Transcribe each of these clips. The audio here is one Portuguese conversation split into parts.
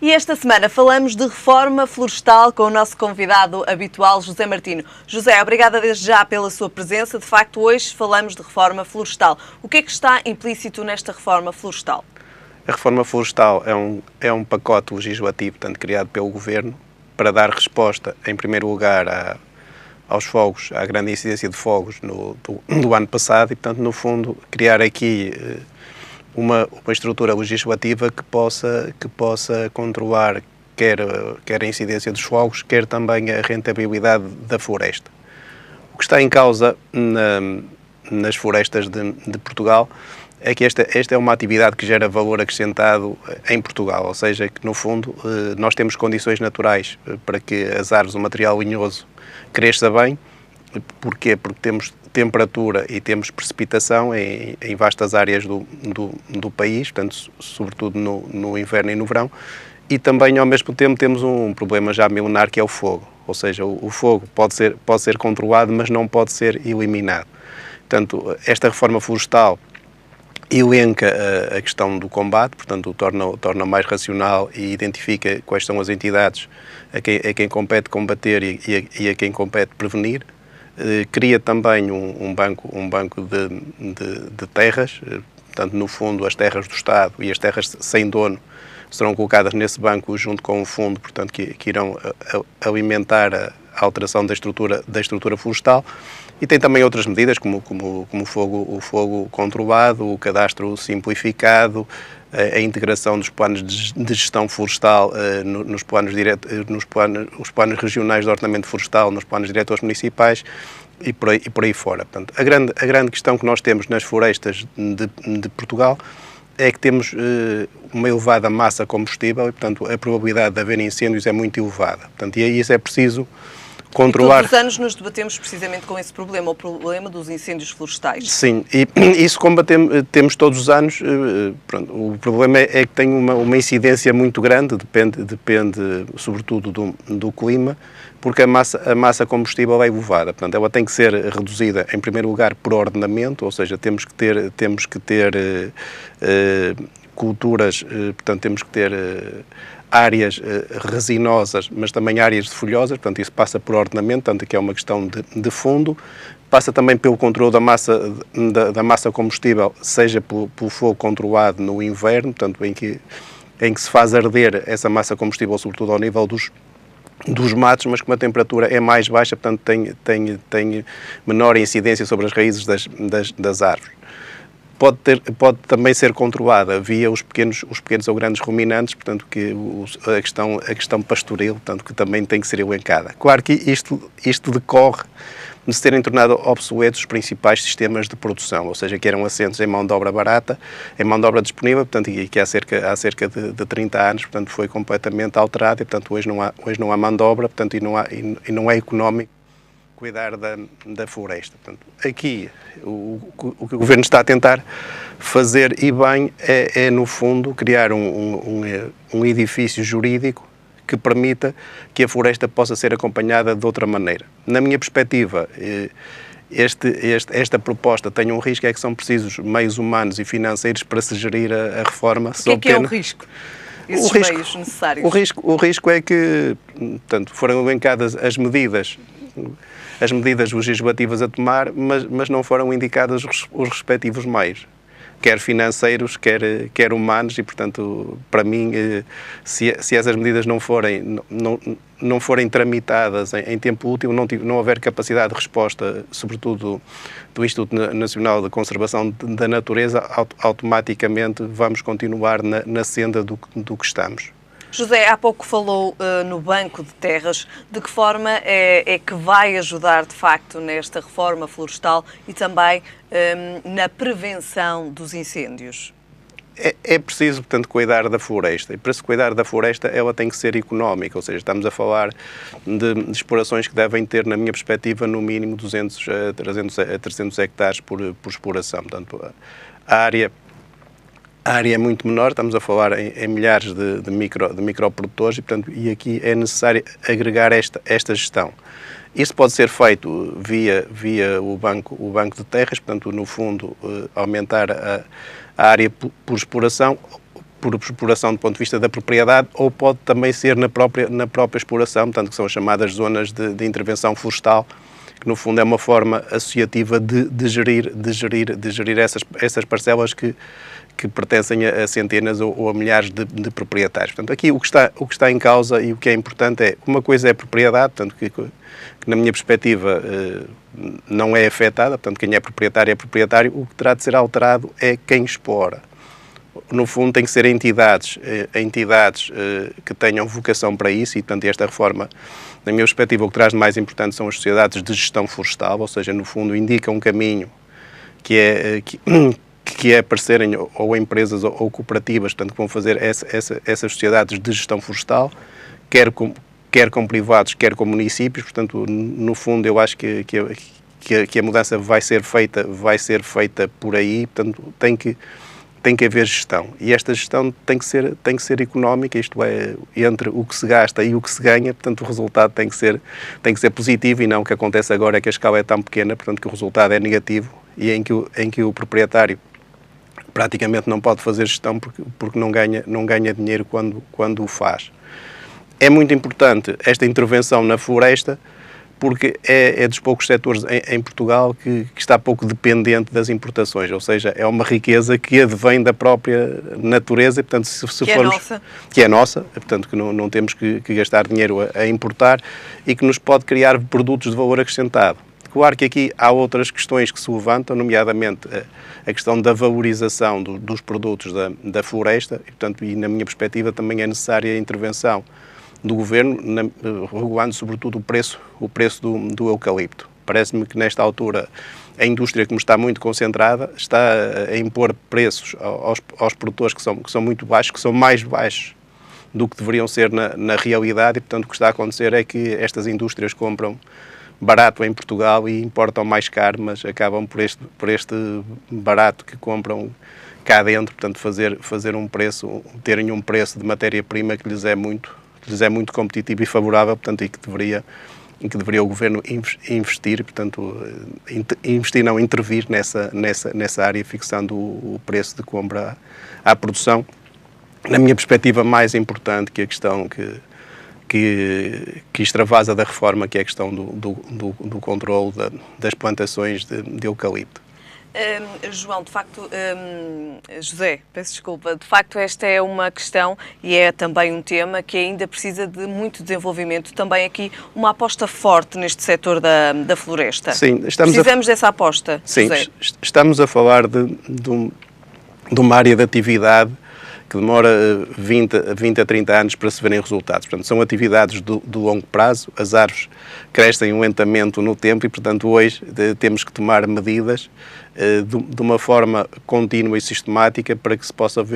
E esta semana falamos de reforma florestal com o nosso convidado habitual, José Martino. José, obrigada desde já pela sua presença. De facto, hoje falamos de reforma florestal. O que é que está implícito nesta reforma florestal? A reforma florestal é um pacote legislativo, portanto, criado pelo Governo, para dar resposta, em primeiro lugar, aos fogos, à grande incidência de fogos do ano passado e, portanto, no fundo, criar aqui uma estrutura legislativa que possa controlar quer a incidência dos fogos, quer também a rentabilidade da floresta. O que está em causa nas florestas de Portugal é que esta é uma atividade que gera valor acrescentado em Portugal, ou seja, que no fundo nós temos condições naturais para que as árvores, o material linhoso, cresça bem. Porquê? Porque temos temperatura e temos precipitação em vastas áreas do país, portanto, sobretudo no inverno e no verão, e também ao mesmo tempo temos um problema já milenar que é o fogo, ou seja, o fogo pode ser controlado, mas não pode ser eliminado. Portanto, esta reforma florestal elenca a questão do combate, portanto, o torna mais racional e identifica quais são as entidades a quem compete combater e a quem compete prevenir. Cria também um banco de terras, portanto, no fundo, as terras do Estado e as terras sem dono serão colocadas nesse banco junto com um fundo, portanto, que irão alimentar a alteração da estrutura florestal. E tem também outras medidas, como o fogo controlado, o cadastro simplificado, a integração dos planos de gestão florestal nos planos regionais de ordenamento florestal, nos planos diretores municipais e por aí fora. Portanto, a grande questão que nós temos nas florestas de Portugal é que temos uma elevada massa combustível e, portanto, a probabilidade de haver incêndios é muito elevada. Portanto, e aí isso é preciso controlar. E todos os anos nos debatemos precisamente com esse problema, o problema dos incêndios florestais. Sim, e isso temos todos os anos. Pronto, o problema é que tem uma incidência muito grande, depende sobretudo do clima, porque a massa combustível é elevada. Portanto, ela tem que ser reduzida, em primeiro lugar, por ordenamento, ou seja, temos que ter culturas, portanto, temos que ter áreas resinosas, mas também áreas folhosas, portanto, isso passa por ordenamento, portanto, que é uma questão de fundo, passa também pelo controle da massa combustível, seja pelo fogo controlado no inverno, portanto, em que se faz arder essa massa combustível, sobretudo ao nível dos matos, mas com uma temperatura é mais baixa, portanto, tem menor incidência sobre as raízes das árvores. Pode também ser controlada via os pequenos ou grandes ruminantes, portanto, a questão pastoril, portanto, que também tem que ser elencada. Claro que isto decorre de se terem tornado obsoletos os principais sistemas de produção, ou seja, que eram assentes em mão de obra barata, em mão de obra disponível, portanto, e que há cerca de 30 anos, portanto, foi completamente alterado e, portanto, hoje não há mão de obra, portanto, e não é económico cuidar da floresta. Portanto, aqui, o que o Governo está a tentar fazer, e bem, é no fundo, criar um edifício jurídico que permita que a floresta possa ser acompanhada de outra maneira. Na minha perspectiva, esta proposta tem um risco, é que são precisos meios humanos e financeiros para se gerir a reforma. O que é o risco? Esses meios necessários? O risco é que, portanto, foram elencadas as medidas legislativas a tomar, mas não foram indicados os respectivos meios, quer financeiros, quer humanos, e, portanto, para mim, se essas medidas não forem tramitadas em tempo útil, não houver capacidade de resposta, sobretudo do Instituto Nacional de Conservação da Natureza, automaticamente vamos continuar na senda do que estamos. José, há pouco falou no banco de terras. De que forma é que vai ajudar, de facto, nesta reforma florestal e também na prevenção dos incêndios? É preciso, portanto, cuidar da floresta. E para se cuidar da floresta, ela tem que ser económica. Ou seja, estamos a falar de explorações que devem ter, na minha perspectiva, no mínimo 200 a 300 hectares por exploração. Portanto, a área é muito menor, estamos a falar em milhares de microprodutores e aqui é necessário agregar esta gestão. Isso pode ser feito via o banco de terras, portanto, no fundo, aumentar a área por exploração. por exploração do ponto de vista da propriedade, ou pode também ser na própria exploração, portanto, que são as chamadas zonas de intervenção florestal, que no fundo é uma forma associativa de gerir essas parcelas que pertencem a centenas ou a milhares de proprietários. Portanto, aqui o que está em causa e o que é importante é, uma coisa é a propriedade, portanto, que na minha perspectiva não é afetada, portanto, quem é proprietário, o que terá de ser alterado é quem explora. No fundo, tem que ser entidades que tenham vocação para isso e, portanto, esta reforma, na minha perspectiva, o que traz de mais importante são as sociedades de gestão florestal, ou seja, no fundo, indica um caminho que é aparecerem ou empresas ou cooperativas, portanto, que vão fazer essas sociedades de gestão florestal, quer com privados, quer com municípios. Portanto, no fundo, eu acho que a mudança vai ser feita por aí, portanto, tem que haver gestão. E esta gestão tem que ser económica, isto é, entre o que se gasta e o que se ganha, portanto, o resultado tem que ser positivo, e não o que acontece agora é que a escala é tão pequena, portanto, que o resultado é negativo e em que o proprietário praticamente não pode fazer gestão porque não ganha dinheiro quando o faz. É muito importante esta intervenção na floresta, porque é dos poucos setores em Portugal que está pouco dependente das importações, ou seja, é uma riqueza que advém da própria natureza, e, portanto, que é nossa, portanto, que não temos que gastar dinheiro a importar, e que nos pode criar produtos de valor acrescentado. Claro que aqui há outras questões que se levantam, nomeadamente a questão da valorização dos produtos da floresta, e, portanto, na minha perspectiva, também é necessária a intervenção do Governo, regulando sobretudo o preço do eucalipto. Parece-me que nesta altura a indústria, como está muito concentrada, está a impor preços aos produtores que são muito baixos, que são mais baixos do que deveriam ser na realidade, e, portanto, o que está a acontecer é que estas indústrias compram barato em Portugal e importam mais caro, mas acabam por este barato que compram cá dentro, portanto, terem um preço de matéria-prima que lhes é muito competitivo e favorável, portanto, e que deveria o Governo investir, portanto, intervir nessa área, fixando o preço de compra à produção. Na minha perspectiva, mais importante que a questão que extravasa da reforma, que é a questão do controle das plantações de eucalipto. João, de facto, José, peço desculpa, de facto esta é uma questão e é também um tema que ainda precisa de muito desenvolvimento, também aqui uma aposta forte neste setor da floresta. Sim, precisamos dessa aposta, sim, José. Estamos a falar de uma área de atividade que demora 20 a 30 anos para se verem resultados. Portanto, são atividades do longo prazo, as árvores crescem lentamente no tempo e, portanto, hoje temos que tomar medidas de uma forma contínua e sistemática para que se possa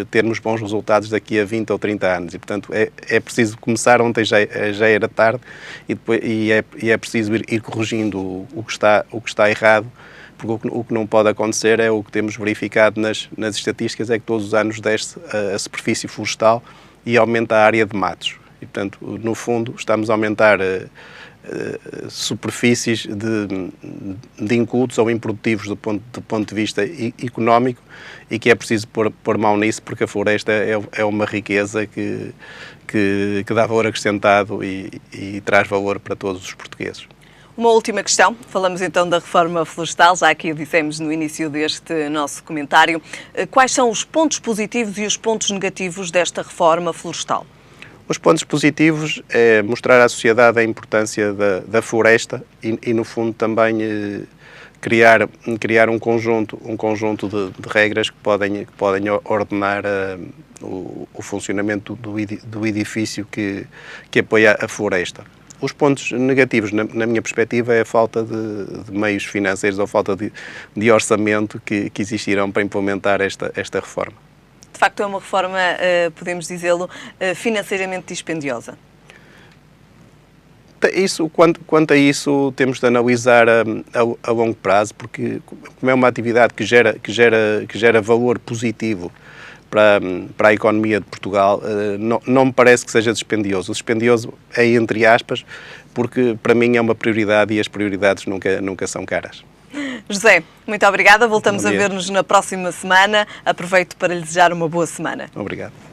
termos bons resultados daqui a 20 ou 30 anos. E, portanto, é preciso começar, ontem já era tarde, e é preciso ir corrigindo o que está errado, porque o que não pode acontecer é o que temos verificado nas estatísticas, é que todos os anos desce a superfície florestal e aumenta a área de matos. E, portanto, no fundo, estamos a aumentar superfícies de incultos ou improdutivos do ponto de vista económico, e que é preciso pôr mão nisso, porque a floresta é uma riqueza que dá valor acrescentado e traz valor para todos os portugueses. Uma última questão, falamos então da reforma florestal, já que o dissemos no início deste nosso comentário. Quais são os pontos positivos e os pontos negativos desta reforma florestal? Os pontos positivos é mostrar à sociedade a importância da floresta e no fundo, também criar um conjunto de regras que podem ordenar o funcionamento do edifício que apoia a floresta. Os pontos negativos, na minha perspectiva, é a falta de meios financeiros ou falta de orçamento que existirão para implementar esta reforma. De facto, é uma reforma, podemos dizê-lo, financeiramente dispendiosa. Quanto a isso, temos de analisar a longo prazo, porque como é uma atividade que gera valor positivo para a economia de Portugal, não me parece que seja dispendioso. O dispendioso é entre aspas, porque para mim é uma prioridade e as prioridades nunca são caras. José, muito obrigada. Voltamos Bom a dia. ver-nos na próxima semana. Aproveito para lhe desejar uma boa semana. Obrigado.